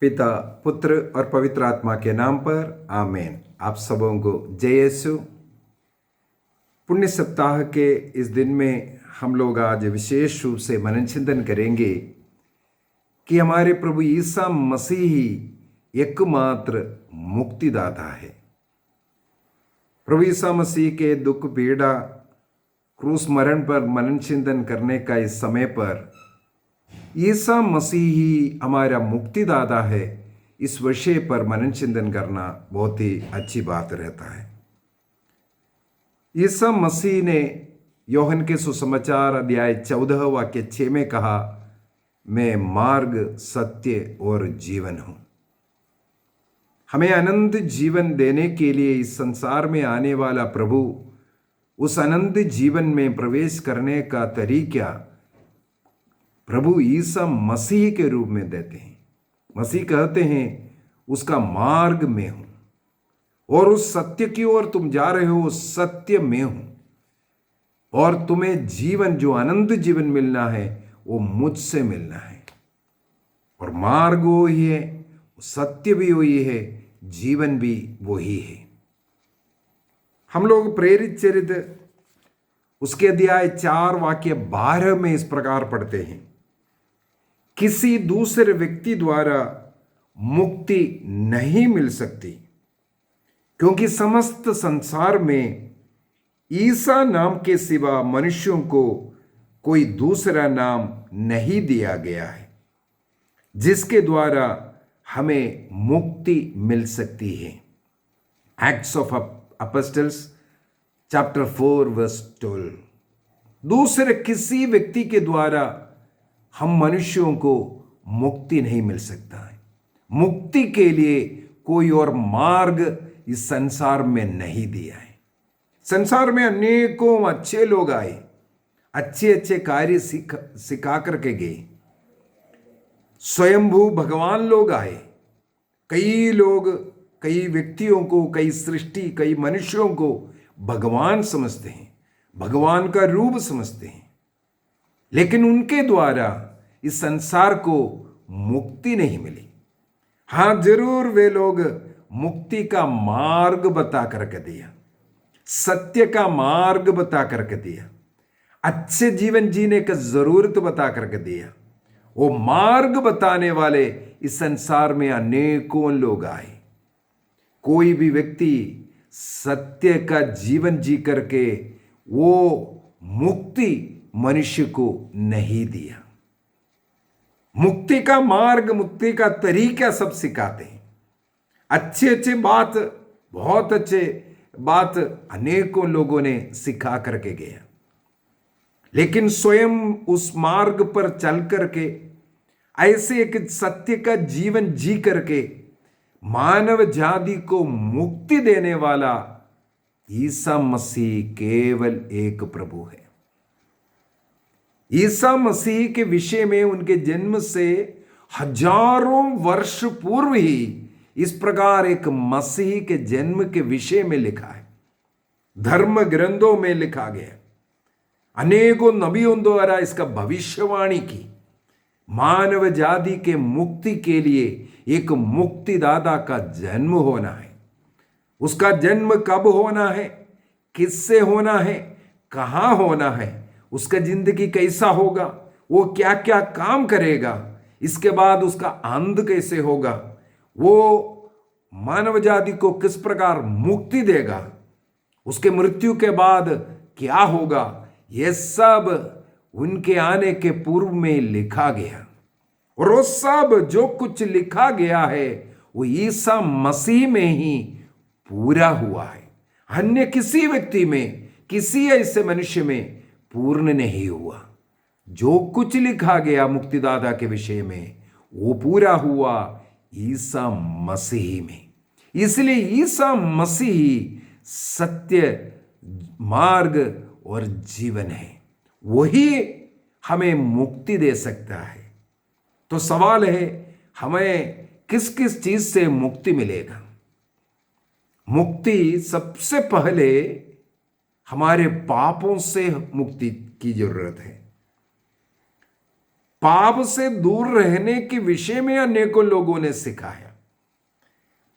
पिता, पुत्र और पवित्र आत्मा के नाम पर आमीन। आप सबों को जय यीशु। पुण्य सप्ताह के इस दिन में हम लोग आज विशेष रूप से मनन चिंतन करेंगे कि हमारे प्रभु ईसा मसीह ही एकमात्र मुक्तिदाता है। प्रभु ईसा मसीह के दुख, पीड़ा, क्रूस मरण पर मनन चिंतन करने का इस समय पर ईसा मसीह ही हमारा मुक्तिदाता है, इस विषय पर मनन चिंतन करना बहुत ही अच्छी बात रहता है। ईसा मसीह ने योहन के सुसमाचार अध्याय 14 वाक्य 6 में कहा, मैं मार्ग, सत्य और जीवन हूं। हमें अनंत जीवन देने के लिए इस संसार में आने वाला प्रभु उस अनंत जीवन में प्रवेश करने का तरीका प्रभु ईसा मसीह के रूप में देते हैं। मसीह कहते हैं उसका मार्ग में हूं और उस सत्य की ओर तुम जा रहे हो, उस सत्य में हूं, और तुम्हें जीवन, जो अनंत जीवन मिलना है वो मुझसे मिलना है। और मार्ग वही है, सत्य भी वही है, जीवन भी वही है। हम लोग प्रेरित चरित्र उसके अध्याय 4 वाक्य 12 में इस प्रकार पढ़ते हैं, किसी दूसरे व्यक्ति द्वारा मुक्ति नहीं मिल सकती, क्योंकि समस्त संसार में ईसा नाम के सिवा मनुष्यों को कोई दूसरा नाम नहीं दिया गया है जिसके द्वारा हमें मुक्ति मिल सकती है। Acts of Apostles chapter 4 verse 12। दूसरे किसी व्यक्ति के द्वारा हम मनुष्यों को मुक्ति नहीं मिल सकता है। मुक्ति के लिए कोई और मार्ग इस संसार में नहीं दिया है। संसार में अनेकों अच्छे लोग आए, अच्छे अच्छे कार्य सिखा करके गए। स्वयंभू भगवान लोग आए। कई लोग, कई व्यक्तियों को, कई सृष्टि, कई मनुष्यों को भगवान समझते हैं, भगवान का रूप समझते हैं, लेकिन उनके द्वारा इस संसार को मुक्ति नहीं मिली। हां, जरूर वे लोग मुक्ति का मार्ग बता करके दिया, सत्य का मार्ग बता करके दिया, अच्छे जीवन जीने का जरूरत बता करके दिया। वो मार्ग बताने वाले इस संसार में अनेकों लोग आए। कोई भी व्यक्ति सत्य का जीवन जी करके वो मुक्ति मनुष्य को नहीं दिया। मुक्ति का मार्ग, मुक्ति का तरीका सब सिखाते हैं। अच्छे अच्छे बात, बहुत अच्छे बात अनेकों लोगों ने सिखा करके गया, लेकिन स्वयं उस मार्ग पर चल करके, ऐसे एक सत्य का जीवन जी करके मानव जाति को मुक्ति देने वाला ईसा मसीह केवल एक प्रभु है। ईसा मसीह के विषय में उनके जन्म से हजारों वर्ष पूर्व ही इस प्रकार एक मसीह के जन्म के विषय में लिखा है। धर्म ग्रंथों में लिखा गया, अनेकों नबियों द्वारा इसका भविष्यवाणी की। मानव जाति के मुक्ति के लिए एक मुक्तिदाता का जन्म होना है। उसका जन्म कब होना है, किससे होना है, कहां होना है, उसका जिंदगी कैसा होगा, वो क्या क्या काम करेगा, इसके बाद उसका अंत कैसे होगा, वो मानव जाति को किस प्रकार मुक्ति देगा, उसके मृत्यु के बाद क्या होगा, यह सब उनके आने के पूर्व में लिखा गया। और वो सब जो कुछ लिखा गया है वो ईसा मसीह में ही पूरा हुआ है। अन्य किसी व्यक्ति में, किसी ऐसे मनुष्य में पूर्ण नहीं हुआ। जो कुछ लिखा गया मुक्तिदाता के विषय में वो पूरा हुआ ईसा मसीह में। इसलिए ईसा मसीह सत्य, मार्ग और जीवन है। वही हमें मुक्ति दे सकता है। तो सवाल है, हमें किस किस चीज से मुक्ति मिलेगा? मुक्ति सबसे पहले हमारे पापों से मुक्ति की जरूरत है। पाप से दूर रहने के विषय में अनेकों लोगों ने सिखाया।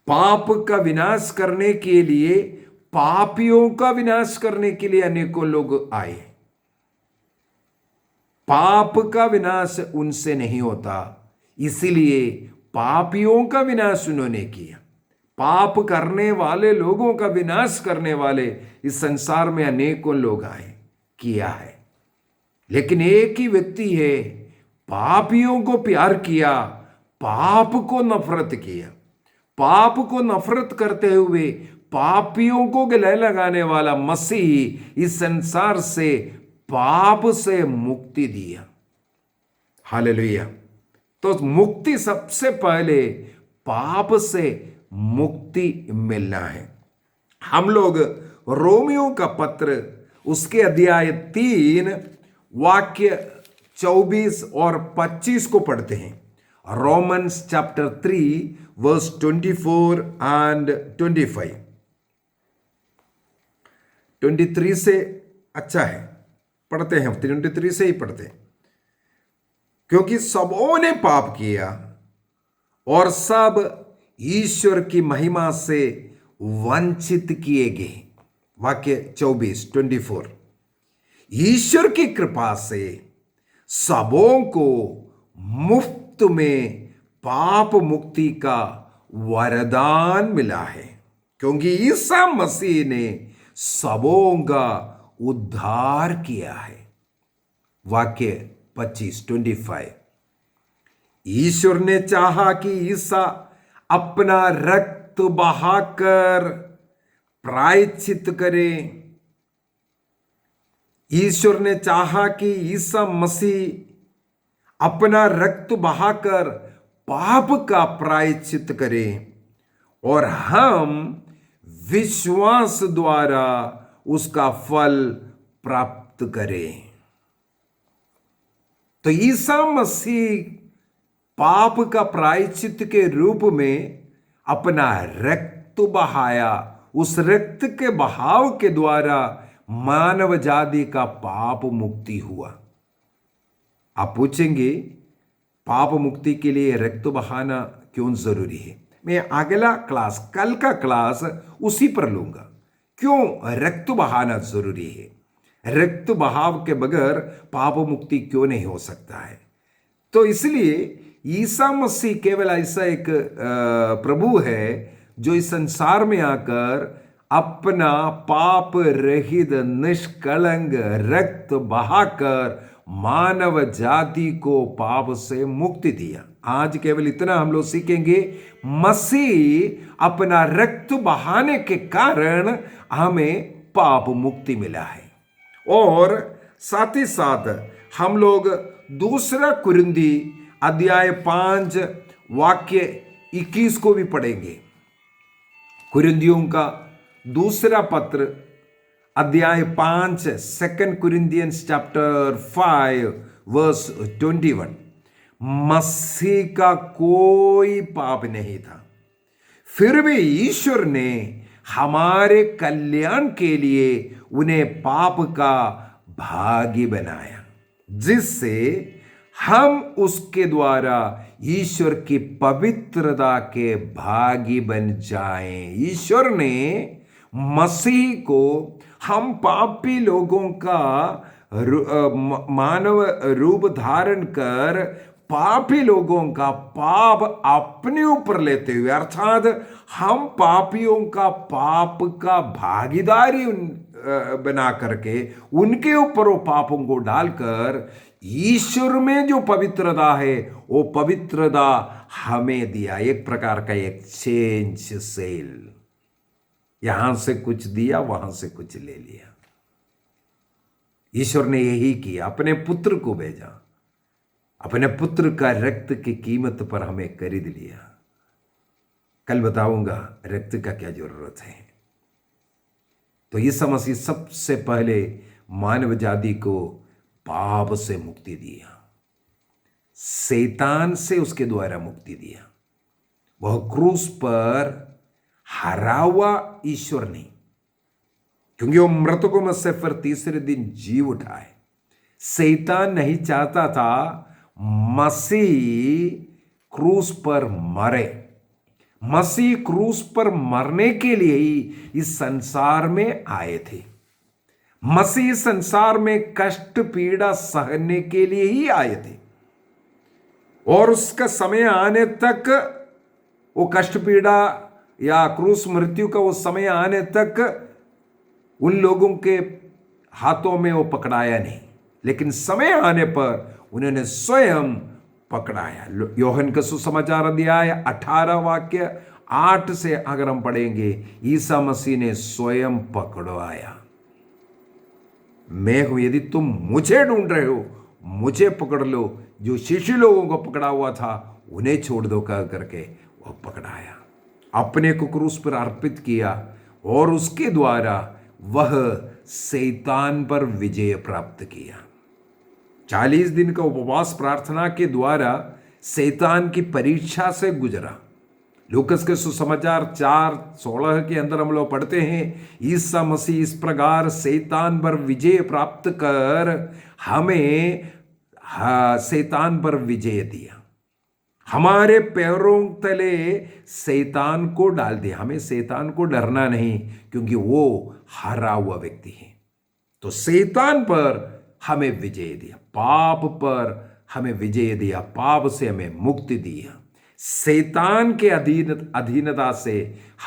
पाप का विनाश करने के लिए, पापियों का विनाश करने के लिए अनेकों लोग आए। पाप का विनाश उनसे नहीं होता, इसीलिए पापियों का विनाश उन्होंने किया। पाप करने वाले लोगों का विनाश करने वाले इस संसार में अनेकों लोग आए, किया है। लेकिन एक ही व्यक्ति है, पापियों को प्यार किया, पाप को नफरत किया। पाप को नफरत करते हुए पापियों को गले लगाने वाला मसीह इस संसार से पाप से मुक्ति दिया। हालेलुया। तो मुक्ति सबसे पहले पाप से मुक्ति मिलना है। हम लोग रोमियो का पत्र उसके अध्याय 3 वाक्य 24 और 25 को पढ़ते हैं। Romans chapter 3 verse 24 and 25। 23 से अच्छा है, पढ़ते हैं, 23 से ही पढ़ते हैं। क्योंकि सबों ने पाप किया और सब ईश्वर की महिमा से वंचित किए गए। वाक्य 24। ईश्वर की कृपा से सबों को मुफ्त में पाप मुक्ति का वरदान मिला है, क्योंकि ईसा मसीह ने सबों का उद्धार किया है। वाक्य 25। ईश्वर ने चाहा कि ईसा अपना रक्त बहाकर प्रायश्चित करे। ईश्वर ने चाहा कि ईसा मसीह अपना रक्त बहाकर पाप का प्रायश्चित करे और हम विश्वास द्वारा उसका फल प्राप्त करें। तो ईसा मसीह पाप का प्रायश्चित के रूप में अपना रक्त बहाया। उस रक्त के बहाव के द्वारा मानव जाति का पाप मुक्ति हुआ। आप पूछेंगे पाप मुक्ति के लिए रक्त बहाना क्यों जरूरी है? मैं अगला क्लास, कल का क्लास उसी पर लूंगा, क्यों रक्त बहाना जरूरी है, रक्त बहाव के बगैर पाप मुक्ति क्यों नहीं हो सकता है। तो इसलिए ईसा मसीह केवल ऐसा एक प्रभु है जो इस संसार में आकर अपना पाप रहित निष्कलंक रक्त बहाकर मानव जाति को पाप से मुक्ति दिया। आज केवल इतना हम लोग सीखेंगे, मसीह अपना रक्त बहाने के कारण हमें पाप मुक्ति मिला है। और साथ ही साथ हम लोग दूसरा कुरिन्दी अध्याय 5 वाक्य 21 को भी पढ़ेंगे। कुरिन्दियों का दूसरा पत्र अध्याय 5 2 कुरिन्थियंस चैप्टर 5 वर्स 21। मसीह का कोई पाप नहीं था, फिर भी ईश्वर ने हमारे कल्याण के लिए उन्हें पाप का भागी बनाया, जिससे हम उसके द्वारा ईश्वर की पवित्रता के भागी बन जाएं। ईश्वर ने मसीह को हम पापी लोगों का मानव रूप धारण कर पापी लोगों का पाप अपने ऊपर लेते हुए, अर्थात हम पापियों का पाप का भागीदारी बना करके उनके ऊपर वो पापों को डालकर ईश्वर में जो पवित्रता है वो पवित्रता हमें दिया। एक प्रकार का एक्सचेंज सेल, यहां से कुछ दिया वहां से कुछ ले लिया। ईश्वर ने यही किया, अपने पुत्र को भेजा, अपने पुत्र का रक्त की कीमत पर हमें खरीद लिया। कल बताऊंगा रक्त का क्या जरूरत है। तो ईसा मसीह सबसे पहले मानव जाति को पाप से मुक्ति दिया, शैतान से उसके द्वारा मुक्ति दिया। वह क्रूस पर हरा हुआ ईश्वर नहीं, क्योंकि वो मृतकों में से फिर तीसरे दिन जी उठा है। शैतान नहीं चाहता था मसीह क्रूस पर मरे। मसीह क्रूस पर मरने के लिए ही इस संसार में आए थे। मसीह संसार में कष्ट पीड़ा सहने के लिए ही आए थे, और उसका समय आने तक, वो कष्ट पीड़ा या क्रूस मृत्यु का वो समय आने तक उन लोगों के हाथों में वो पकड़ाया नहीं, लेकिन समय आने पर उन्होंने स्वयं पकड़ाया। योहन का सुसमाचार अध्याय 18 वाक्य 8 से अगर हम पढ़ेंगे, ईसा मसीह ने स्वयं पकड़वाया। मैं हूं, यदि तुम मुझे ढूंढ रहे हो, मुझे पकड़ लो। जो शिशु लोगों को पकड़ा हुआ था उन्हें छोड़ दो कह करके वो पकड़ाया, अपने को क्रूस पर अर्पित किया, और उसके द्वारा वह शैतान पर विजय प्राप्त किया। 40 दिन का उपवास प्रार्थना के द्वारा शैतान की परीक्षा से गुजरा। लूकस के सुसमाचार 4:16 के अंदर हम लोग पढ़ते हैं, ईसा मसीह इस प्रकार शैतान पर विजय प्राप्त कर हमें शैतान पर विजय दिया, हमारे पैरों तले शैतान को डाल दिया। हमें शैतान को डरना नहीं, क्योंकि वो हारा हुआ व्यक्ति है। तो शैतान पर हमें विजय दिया, पाप पर हमें विजय दिया, पाप से हमें मुक्ति दिया, शैतान के अधीनता से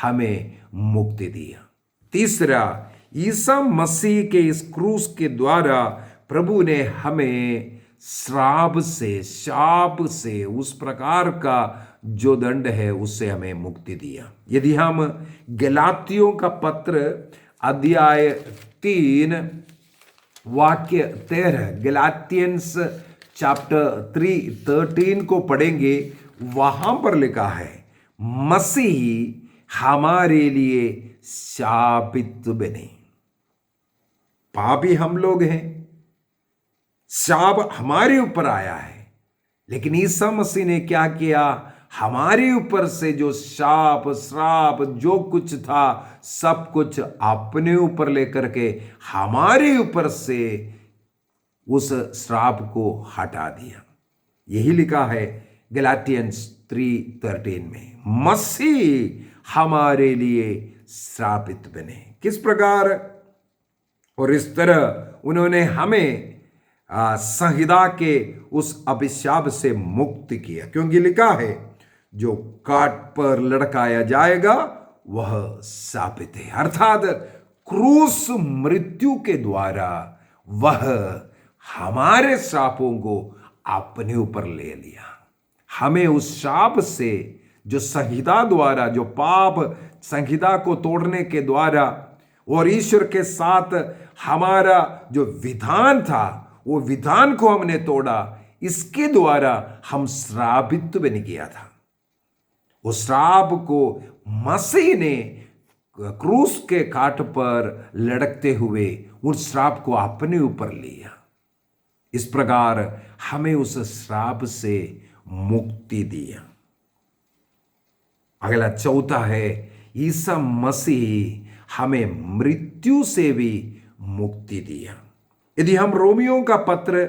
हमें मुक्ति दिया। तीसरा, ईसा मसीह के इस क्रूस के द्वारा प्रभु ने हमें श्राप से, शाप से, उस प्रकार का जो दंड है उससे हमें मुक्ति दिया। यदि हम गलातियों का पत्र अध्याय 3 वाक्य 13, गलातियंस चैप्टर 3:13 को पढ़ेंगे, वहां पर लिखा है, मसीह हमारे लिए शापित बने। पापी हम लोग हैं, शाप हमारे ऊपर आया है, लेकिन ईसा मसीह ने क्या किया, हमारे ऊपर से जो शाप श्राप जो कुछ था सब कुछ अपने ऊपर लेकर के हमारे ऊपर से उस श्राप को हटा दिया। यही लिखा है गलातियंस 3:13 में, मसीह हमारे लिए श्रापित बने। किस प्रकार और इस तरह उन्होंने हमें संहिता के उस अभिशाप से मुक्त किया, क्योंकि लिखा है जो काट पर लटकाया जाएगा वह शापित है। अर्थात क्रूस मृत्यु के द्वारा वह हमारे शापों को अपने ऊपर ले लिया। हमें उस शाप से, जो संहिता द्वारा, जो पाप संहिता को तोड़ने के द्वारा और ईश्वर के साथ हमारा जो विधान था वो विधान को हमने तोड़ा, इसके द्वारा हम श्रापित बन गया था। उस श्राप को मसीह ने क्रूस के काट पर लटकते हुए उस श्राप को अपने ऊपर लिया। इस प्रकार हमें उस श्राप से मुक्ति दिया। अगला चौथा है, ईसा मसीह हमें मृत्यु से भी मुक्ति दिया। यदि हम रोमियों का पत्र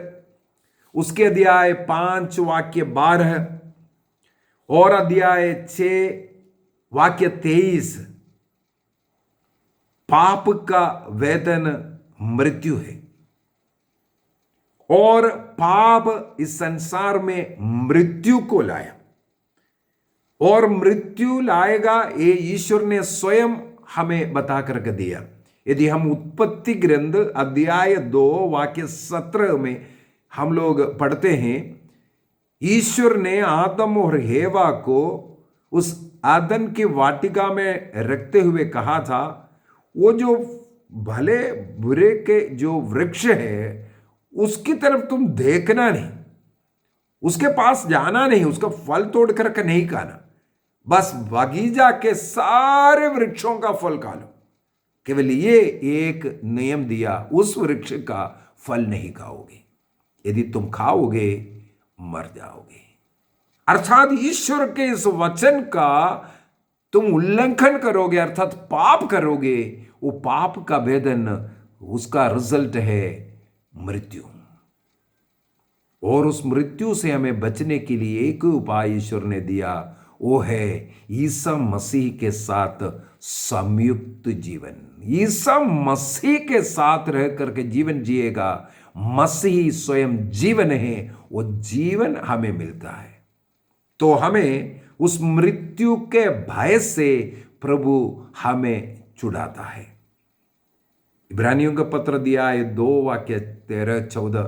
उसके अध्याय 5 वाक्य 12 और अध्याय 6 वाक्य 23, पाप का वेतन मृत्यु है और पाप इस संसार में मृत्यु को लाया और मृत्यु लाएगा, ये ईश्वर ने स्वयं हमें बता करके दिया। यदि हम उत्पत्ति ग्रंथ अध्याय 2 वाक्य 17 में हम लोग पढ़ते हैं, ईश्वर ने आदम और हेवा को उस आदन की वाटिका में रखते हुए कहा था, वो जो भले बुरे के जो वृक्ष है उसकी तरफ तुम देखना नहीं, उसके पास जाना नहीं, उसका फल तोड़ करके नहीं खाना, बस बगीचा के सारे वृक्षों का फल खा लो, केवल ये एक नियम दिया, उस वृक्ष का फल नहीं खाओगे, यदि तुम खाओगे मर जाओगे। अर्थात ईश्वर के इस वचन का तुम उल्लंघन करोगे, अर्थात पाप करोगे, वो पाप का वेदन, उसका रिजल्ट है मृत्यु। और उस मृत्यु से हमें बचने के लिए एक उपाय ईश्वर ने दिया, वो है ईसा मसीह के साथ संयुक्त जीवन। ईसा मसीह के साथ रह करके जीवन जिएगा, मसीह स्वयं जीवन है, वो जीवन हमें मिलता है। तो हमें उस मृत्यु के भय से प्रभु हमें छुड़ाता है। इब्रानियों का पत्र दिया है 2:13-14,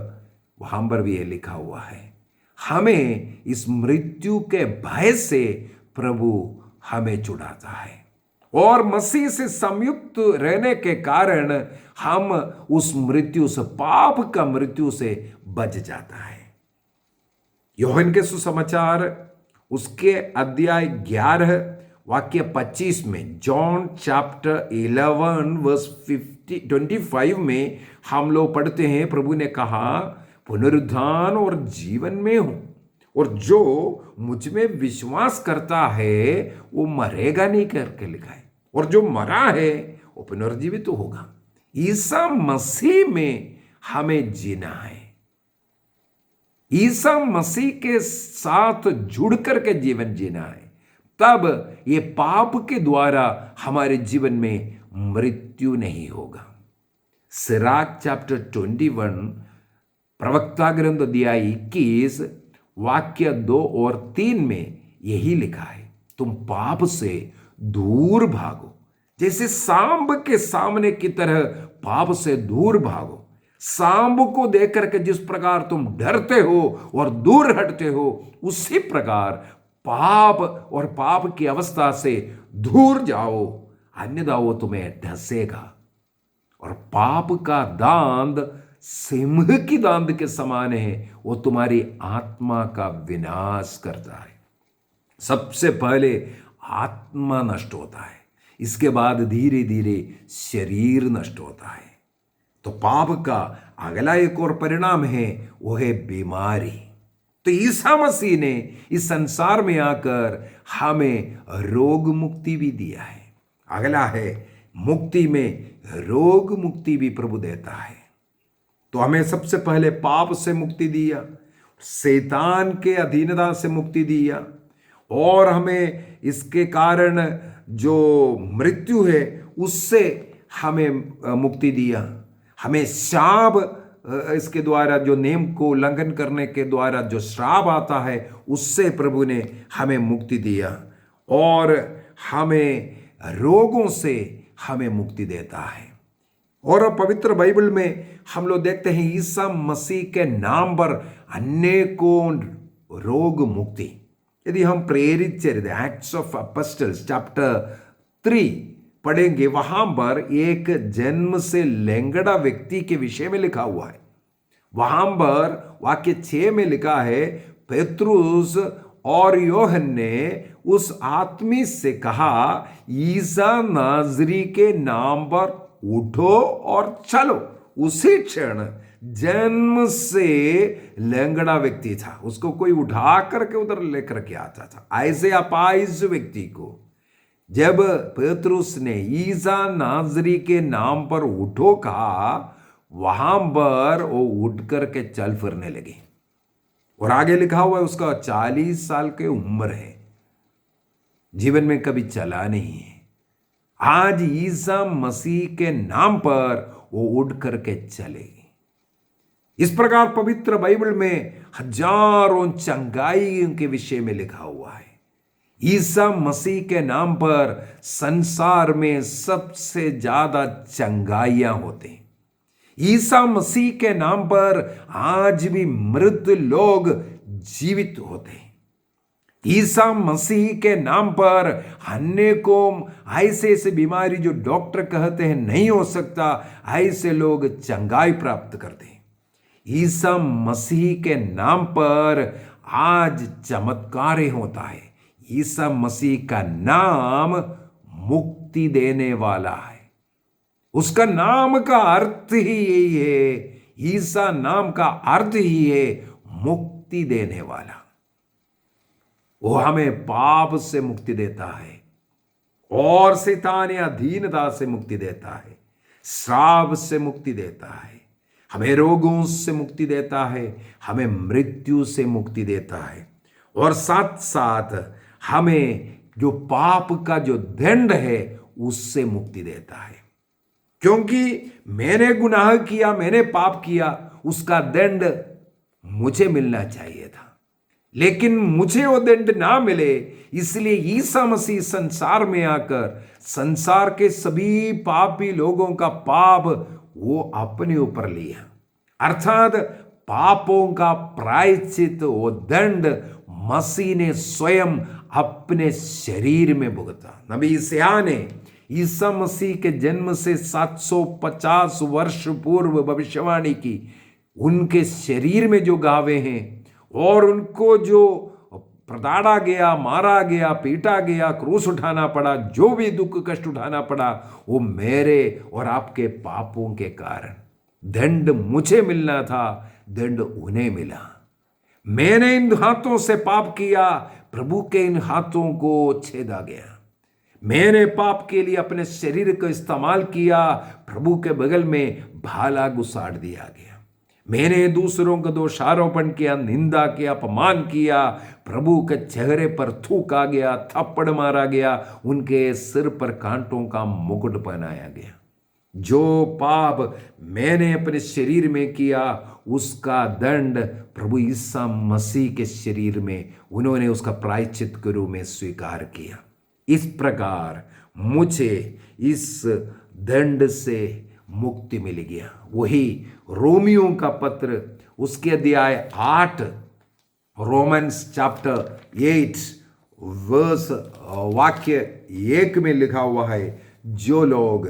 वहां पर भी ये लिखा हुआ है, हमें इस मृत्यु के भय से प्रभु हमें छुड़ाता है और मसीह से संयुक्त रहने के कारण हम उस मृत्यु से, पाप का मृत्यु से बच जाता है। यूहन्ना के सुसमाचार उसके अध्याय 11 वाक्य 25 में, जॉन चैप्टर 11 वर्स 25 में हम लोग पढ़ते हैं, प्रभु ने कहा, पुनरुत्थान और जीवन में हूं, और जो मुझ में विश्वास करता है वो मरेगा नहीं करके लिखा है, और जो मरा है वो पुनर्जीवित तो होगा। ईसा मसीह में हमें जीना है, ईसा मसीह के साथ जुड़ करके जीवन जीना है, तब ये पाप के द्वारा हमारे जीवन में मृत्यु नहीं होगा। सिराक चैप्टर 21 प्रवक्ता ग्रंथ अध्याय 21 वाक्य 2 और 3 में यही लिखा है, तुम पाप से दूर भागो, जैसे सांब के सामने की तरह पाप से दूर भागो। सांब को देख करके जिस प्रकार तुम डरते हो और दूर हटते हो, उसी प्रकार पाप और पाप की अवस्था से दूर जाओ, अन्यथा वो तुम्हें ढसेगा। और पाप का दांत सिंह की दांत के समान है, वो तुम्हारी आत्मा का विनाश करता है। सबसे पहले आत्मा नष्ट होता है, इसके बाद धीरे धीरे शरीर नष्ट होता है। तो पाप का अगला एक और परिणाम है, वो है बीमारी। तो ईसा मसीह ने इस संसार में आकर हमें रोग मुक्ति भी दिया है। अगला है मुक्ति में रोग मुक्ति भी प्रभु देता है। तो हमें सबसे पहले पाप से मुक्ति दिया, शैतान के अधीनता से मुक्ति दिया, और हमें इसके कारण जो मृत्यु है उससे हमें मुक्ति दिया। हमें श्राप, इसके द्वारा जो नियम को उल्लंघन करने के द्वारा जो श्राप आता है उससे प्रभु ने हमें मुक्ति दिया, और हमें रोगों से हमें मुक्ति देता है। और पवित्र बाइबल में हम लोग देखते हैं ईसा मसीह के नाम पर अनेकों रोग मुक्ति। यदि हम प्रेरित चरित्र एक्ट्स ऑफ अपोस्टल्स चैप्टर 3 पढ़ेंगे, वहां पर एक जन्म से लंगड़ा व्यक्ति के विषय में लिखा हुआ है। वहां पर वाक्य 6 में लिखा है, पेत्रुस और यूहन्ना ने उस आदमी से कहा, ईसा नाजरी के नाम पर उठो और चलो। उसी क्षण जन्म से लंगड़ा व्यक्ति था, उसको कोई उठा करके उधर लेकर के आता था। ऐसे अपाहिज व्यक्ति को जब पेत्रुस ने ईसा नाजरी के नाम पर उठो कहा, वहां पर वो उठ करके चल फिरने लगे। और आगे लिखा हुआ है उसका 40 साल की उम्र है, जीवन में कभी चला नहीं है। आज ईसा मसीह के नाम पर वो उठ करके चलेगी। इस प्रकार पवित्र बाइबल में हजारों चंगाई के विषय में लिखा हुआ है। ईसा मसीह के नाम पर संसार में सबसे ज्यादा चंगाइयां होते हैं। ईसा मसीह के नाम पर आज भी मृत लोग जीवित होते हैं। ईसा मसीह के नाम पर अनेकों ऐसे बीमारी जो डॉक्टर कहते हैं नहीं हो सकता, ऐसे लोग चंगाई प्राप्त करते हैं। ईसा मसीह के नाम पर आज चमत्कार होता है। ईसा मसीह का नाम मुक्ति देने वाला है। उसका नाम का अर्थ ही यही है, ईसा नाम का अर्थ ही है मुक्ति देने वाला। वो हमें पाप से मुक्ति देता है और शैतान या अधीनता से मुक्ति देता है, श्राप से मुक्ति देता है, हमें रोगों से मुक्ति देता है, हमें मृत्यु से मुक्ति देता है, और साथ साथ हमें जो पाप का जो दंड है उससे मुक्ति देता है। क्योंकि मैंने गुनाह किया, मैंने पाप किया, उसका दंड मुझे मिलना चाहिए था, लेकिन मुझे वो दंड ना मिले, इसलिए ईसा मसीह संसार में आकर संसार के सभी पापी लोगों का पाप वो अपने ऊपर लिया। अर्थात पापों का प्रायश्चित, वो दंड मसीह ने स्वयं अपने शरीर में भुगता। नबी यशायाह ने ईसा मसीह के जन्म से 750 वर्ष पूर्व भविष्यवाणी की, उनके शरीर में जो घावे हैं और उनको जो प्रताड़ा गया, मारा गया, पीटा गया, क्रूस उठाना पड़ा, जो भी दुख कष्ट उठाना पड़ा, वो मेरे और आपके पापों के कारण। दंड मुझे मिलना था, दंड उन्हें मिला। मैंने इन हाथों से पाप किया, प्रभु के इन हाथों को छेदा गया। मैंने पाप के लिए अपने शरीर का इस्तेमाल किया, प्रभु के बगल में भाला घुसाड़ दिया गया। मैंने दूसरों का दोषारोपण किया, निंदा किया, अपमान किया, प्रभु के चेहरे पर थूका गया, थप्पड़ मारा गया, उनके सिर पर कांटों का मुकुट पहनाया गया। जो पाप मैंने अपने शरीर में किया, उसका दंड प्रभु ईसा मसीह के शरीर में उन्होंने उसका प्रायश्चित के रूप में स्वीकार किया। इस प्रकार मुझे इस दंड से मुक्ति मिल गया। वही रोमियों का पत्र उसके अध्याय 8, रोमन्स चैप्टर 8 वर्स वाक्य 1 में लिखा हुआ है, जो लोग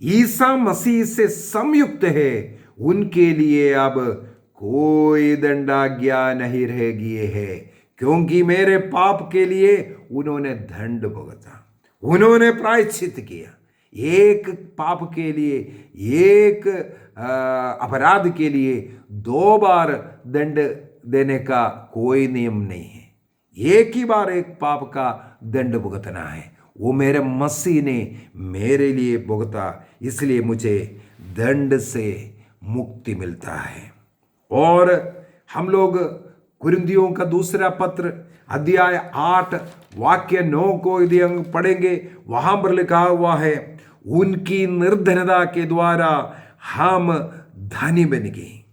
ईसा मसीह से संयुक्त है उनके लिए अब कोई दंडाज्ञा नहीं रह गई है, क्योंकि मेरे पाप के लिए उन्होंने दंड भुगता, उन्होंने प्रायश्चित किया। एक पाप के लिए, एक अपराध के लिए 2 बार दंड देने का कोई नियम नहीं है। एक ही बार एक पाप का दंड भुगतना है, वो मेरे मसीह ने मेरे लिए भुगता, इसलिए मुझे दंड से मुक्ति मिलता है। और हम लोग कुरिन्थियों का दूसरा पत्र अध्याय 8 वाक्य 9 को यदि हम पढ़ेंगे, वहां पर लिखा हुआ है, उनकी निर्धनता के द्वारा हम धनी बन गए।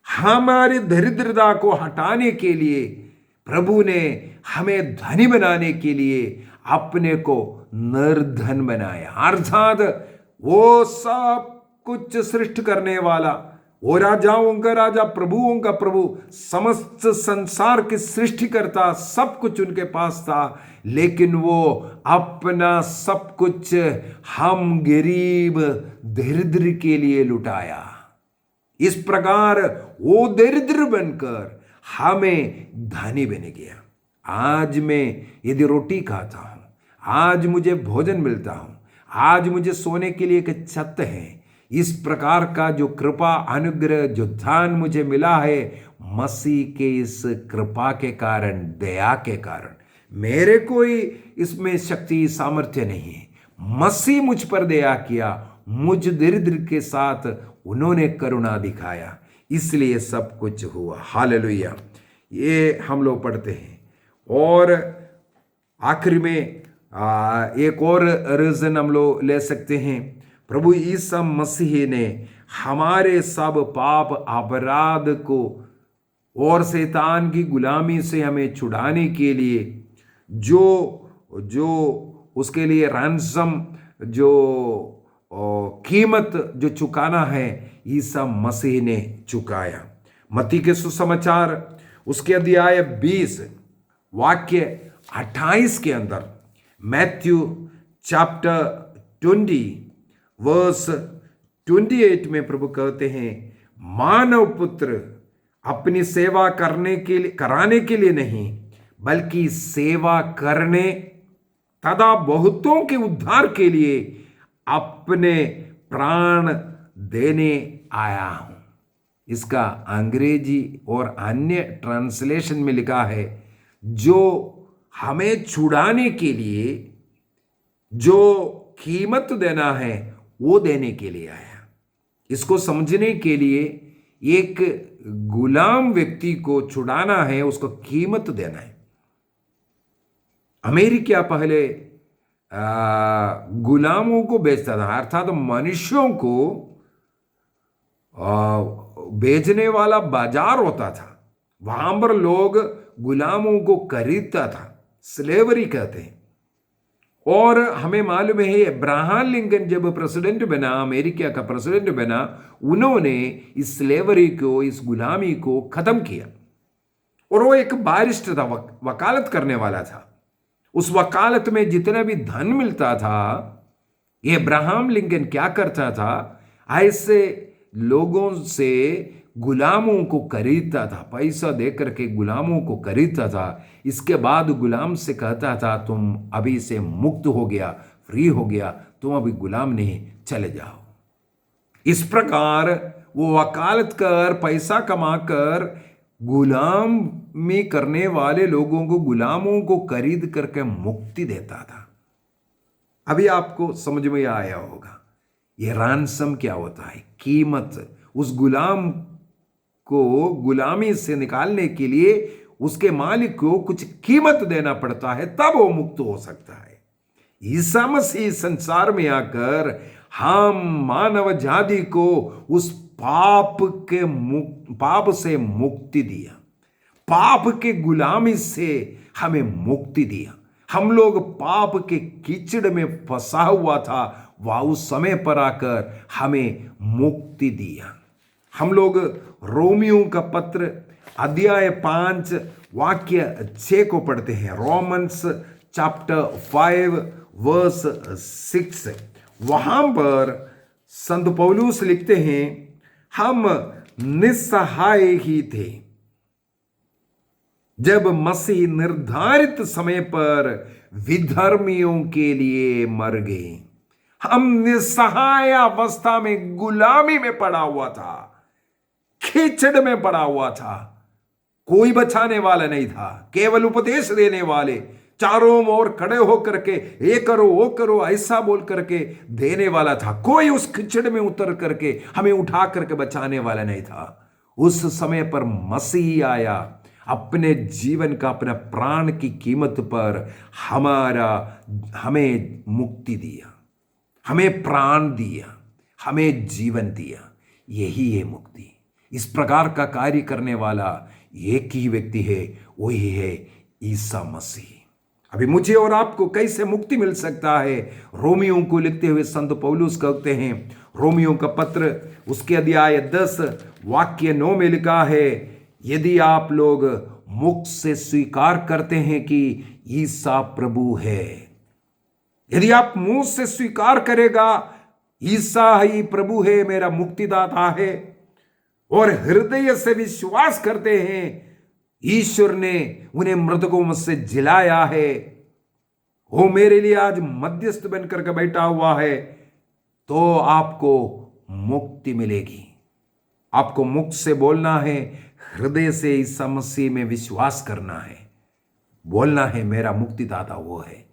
हमारी दरिद्रता को हटाने के लिए प्रभु ने हमें धनी बनाने के लिए अपने को निर्धन बनाया। अर्थात वो सब कुछ सृष्टि करने वाला, वो राजाओं का राजा, प्रभुओं का प्रभु, समस्त संसार की सृष्टि करता, सब कुछ उनके पास था, लेकिन वो अपना सब कुछ हम गरीब दरिद्र के लिए लुटाया। इस प्रकार वो दरिद्र बनकर हमें धनी बन गया। आज मैं यदि रोटी खाता हूं, आज मुझे भोजन मिलता हूं, आज मुझे सोने के लिए एक छत है, इस प्रकार का जो कृपा अनुग्रह जो दान मुझे मिला है, मसीह के इस कृपा के कारण, दया के कारण। मेरे कोई इसमें शक्ति सामर्थ्य नहीं है, मसीह मुझ पर दया किया, मुझ दरिद्र के साथ उन्होंने करुणा दिखाया, इसलिए सब कुछ हुआ। हालेलुया। ये हम लोग पढ़ते हैं। और आखिर में एक और रीजन हम लोग ले सकते हैं, प्रभु ईसा मसीह ने हमारे सब पाप अपराध को और शैतान की गुलामी से हमें छुड़ाने के लिए जो उसके लिए रैंसम, जो कीमत जो चुकाना है, ईसा मसीह ने चुकाया। मत्ती के सुसमाचार उसके अध्याय 20 वाक्य 28 के अंदर, मैथ्यू चैप्टर 20 वर्स 28 में प्रभु कहते हैं, मानव पुत्र अपनी सेवा कराने के लिए नहीं, बल्कि सेवा करने तथा बहुतों के उद्धार के लिए अपने प्राण देने आया हूं। इसका अंग्रेजी और अन्य ट्रांसलेशन में लिखा है, जो हमें छुड़ाने के लिए जो कीमत देना है वो देने के लिए आया। इसको समझने के लिए एक गुलाम व्यक्ति को छुड़ाना है, उसको कीमत देना है। अमेरिका पहले गुलामों को बेचता था, अर्थात तो मनुष्यों को बेचने वाला बाजार होता था। वहां पर लोग गुलामों को खरीदता था, स्लेवरी कहते हैं। और हमें मालूम है अब्राहम लिंकन जब प्रेसिडेंट बना, अमेरिका का प्रेसिडेंट बना, उन्होंने इस स्लेवरी को, इस गुलामी को खत्म किया। और वो एक बारिस्टर था, वकालत करने वाला था। उस वकालत में जितना भी धन मिलता था, ये अब्राहम लिंकन क्या करता था, ऐसे लोगों से गुलामों को खरीदता था, पैसा देकर के गुलामों को खरीदता था। इसके बाद गुलाम से कहता था, तुम अभी से मुक्त हो गया, फ्री हो गया, तुम अभी गुलाम नहीं, चले जाओ। इस प्रकार वो वकालत कर पैसा कमाकर गुलामी करने वाले लोगों को, गुलामों को खरीद करके मुक्ति देता था। अभी आपको समझ में आया होगा ये रैंसम क्या होता है। कीमत, उस गुलाम को गुलामी से निकालने के लिए उसके मालिक को कुछ कीमत देना पड़ता है, तब वो मुक्त हो सकता है। ईसा मसीह संसार में आकर हम मानव जाति को उस पाप से मुक्ति दिया, पाप के गुलामी से हमें मुक्ति दिया। हम लोग पाप के कीचड़ में फंसा हुआ था, वह उस समय पर आकर हमें मुक्ति दिया। हम लोग रोमियो का पत्र अध्याय 5 वाक्य 6 को पढ़ते हैं। Romans chapter 5 verse 6। वहां पर संत पौलुस लिखते हैं, हम निस्सहाय ही थे जब मसीह निर्धारित समय पर विधर्मियों के लिए मर गए। हम निस्सहाय अवस्था में गुलामी में पड़ा हुआ था, कीचड़ में पड़ा हुआ था, कोई बचाने वाला नहीं था, केवल उपदेश देने वाले चारों ओर खड़े होकर के ये करो वो करो ऐसा बोल करके देने वाला था। कोई उस कीचड़ में उतर करके हमें उठा करके बचाने वाला नहीं था। उस समय पर मसीह आया, अपने जीवन का, अपने प्राण की कीमत पर हमें मुक्ति दिया, हमें प्राण दिया, हमें जीवन दिया। यही है मुक्ति। इस प्रकार का कार्य करने वाला एक ही व्यक्ति है, वही है ईसा मसीह। अभी मुझे और आपको कैसे मुक्ति मिल सकता है? रोमियो को लिखते हुए संत पौलुस कहते हैं, रोमियो का पत्र उसके अध्याय 10 वाक्य 9 में लिखा है, यदि आप लोग मुख से स्वीकार करते हैं कि ईसा प्रभु है, यदि आप मुंह से स्वीकार करेगा ईसा ही प्रभु है, मेरा मुक्तिदाता है, और हृदय से विश्वास करते हैं ईश्वर ने उन्हें मृतकों में से जिलाया है, वो मेरे लिए आज मध्यस्थ बनकर के बैठा हुआ है, तो आपको मुक्ति मिलेगी। आपको मुख से बोलना है, हृदय से ईसा मसीह में विश्वास करना है, बोलना है मेरा मुक्तिदाता वो है,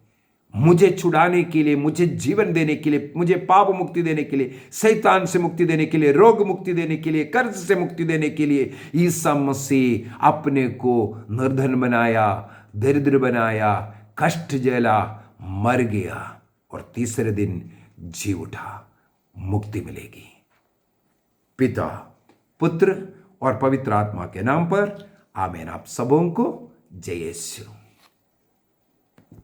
मुझे छुड़ाने के लिए, मुझे जीवन देने के लिए, मुझे पाप मुक्ति देने के लिए, शैतान से मुक्ति देने के लिए, रोग मुक्ति देने के लिए, कर्ज से मुक्ति देने के लिए ईसा मसीह अपने को निर्धन बनाया, दरिद्र बनाया, कष्ट झेला, मर गया और तीसरे दिन जी उठा। मुक्ति मिलेगी। पिता, पुत्र और पवित्र आत्मा के नाम पर आमीन। आप सबों को जय यीशु।